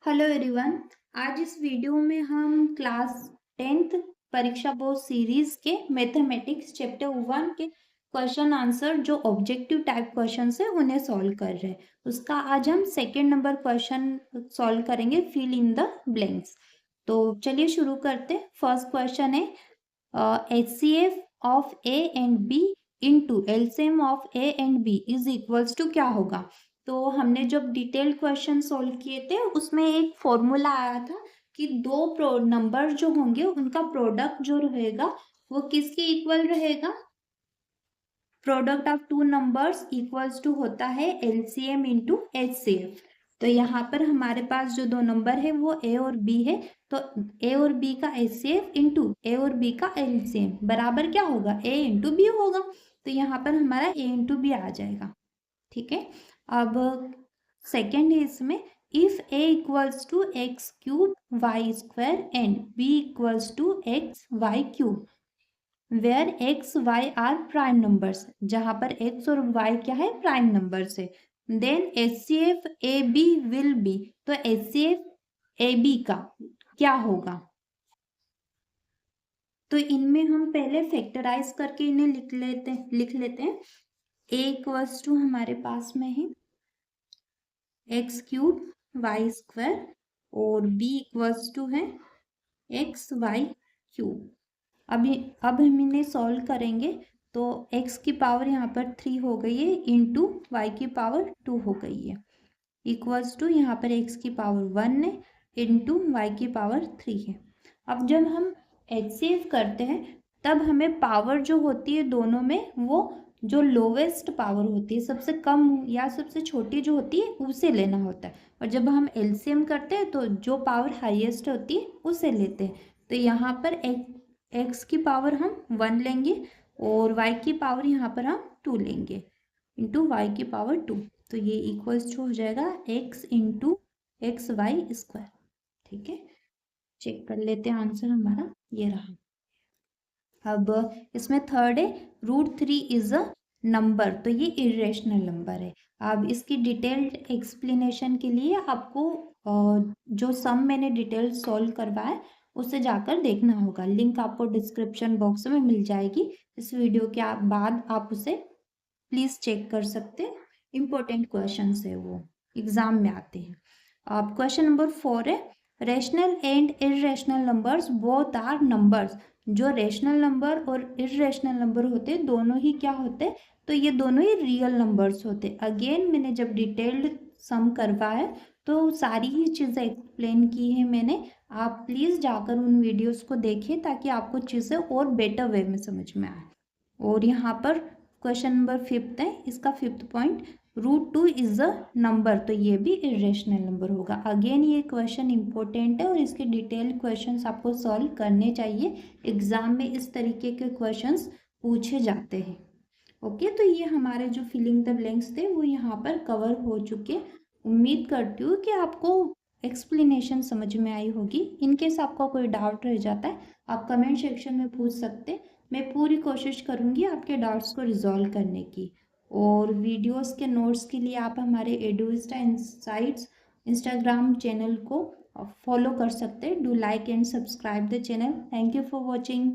Hello everyone. आज इस video में हम क्लास 10th परीक्षा बोर्ड सीरीज के मैथमेटिक्स चैप्टर 1 के क्वेश्चन आंसर जो ऑब्जेक्टिव टाइप क्वेश्चन है उन्हें सॉल्व कर रहे हैं। उसका आज हम सेकेंड नंबर क्वेश्चन सॉल्व करेंगे, फिल इन द ब्लैंक्स। तो चलिए शुरू करते हैं। फर्स्ट क्वेश्चन है HCF of A and B into LCM of A and B is equals to क्या होगा। तो हमने जब डिटेल्ड क्वेश्चन सॉल्व किए थे उसमें एक फॉर्मूला आया था कि दो नंबर जो होंगे उनका प्रोडक्ट जो रहेगा वो किसके इक्वल रहेगा। Product of two numbers equals to होता है एलसीएम इंटू एचसीएफ। तो यहाँ पर हमारे पास जो दो नंबर है वो ए और बी है, तो ए और बी का एचसीएफ इंटू ए और बी का एलसीएम बराबर क्या होगा, ए इंटू बी होगा। तो यहाँ पर हमारा ए इंटू बी आ जाएगा। ठीक है। अब सेकेंड है इसमें, if A equals to X cube Y square and B equals to X Y cube where X Y are prime numbers, जहां पर एक्स और वाई क्या है, प्राइम नंबर्स है। Then H C F A B will be, तो H C F A B का क्या होगा। तो इनमें हम पहले फैक्टराइज करके इन्हें लिख लेते हैं। ए इक्वल्स टू हमारे पास में है एक्स क्यूब वाई स्क्वायर और बी इक्वल्स टू है एक्स वाई क्यूब। अब हम इन्हें सॉल्व करेंगे तो x की पावर यहाँ पर 3 हो गई है इंटू वाई की पावर 2 हो गई है इक्वल्स टू यहाँ पर x की पावर 1 है इंटू वाई की पावर 3 है। अब जब हम HCF करते हैं तब हमें पावर जो होती है दोनों में वो जो लोवेस्ट पावर होती है, सबसे कम या सबसे छोटी जो होती है उसे लेना होता है, और जब हम LCM करते हैं तो जो पावर हाईएस्ट होती है उसे लेते हैं। तो यहाँ पर एक्स की पावर हम 1 लेंगे और वाई की पावर यहाँ पर हम 2 लेंगे इंटू वाई की पावर 2। तो ये इक्वल्स टू हो जाएगा X into X Y square. ठीक है, चेक कर लेते हैं आंसर हमारा ये रहा। अब इसमें थर्ड है √3 इज अ नंबर, तो ये इरेशनल नंबर है। अब इसकी डिटेल्ड एक्सप्लेनेशन के लिए आपको जो सम मैंने डिटेल सॉल्व करवाया है उसे जाकर देखना होगा। लिंक आपको डिस्क्रिप्शन बॉक्स में मिल जाएगी। इस वीडियो के बाद आप उसे प्लीज़ चेक कर सकते हैं। इम्पोर्टेंट क्वेश्चन है, वो एग्जाम में आते हैं। अब क्वेश्चन नंबर 4 है rational and irrational numbers both are numbers. जो रेशनल नंबर और इरेशनल नंबर होते हैं दोनों ही क्या होते हैं, तो ये दोनों ही रियल नंबर्स होते। अगेन मैंने जब डिटेल्ड सम करवाया तो सारी ही चीज़ें एक्सप्लेन की है मैंने। आप प्लीज़ जाकर उन वीडियोस को देखें ताकि आपको चीज़ें और बेटर वे में समझ में आए। और यहाँ पर क्वेश्चन नंबर 5 है, इसका 5th point √2 is a number, तो ये भी इरेशनल नंबर होगा। अगेन ये क्वेश्चन इंपॉर्टेंट है और इसके डिटेल क्वेश्चंस आपको सॉल्व करने चाहिए। एग्जाम में इस तरीके के क्वेश्चंस पूछे जाते हैं। ओके, तो ये हमारे जो फिलिंग द ब्लैंक्स थे वो यहाँ पर कवर हो चुके। उम्मीद करती हूँ कि आपको एक्सप्लेनेशन समझ में आई होगी। इनकेस आपका कोई डाउट रह जाता है आप कमेंट सेक्शन में पूछ सकते हैं। मैं पूरी कोशिश करूँगी आपके डाउट्स को रिजॉल्व करने की। और वीडियोस के नोट्स के लिए आप हमारे एडुइस्टा इनसाइट्स इंस्टाग्राम चैनल को फॉलो कर सकते हैं। Do like and subscribe the channel. Thank you for watching.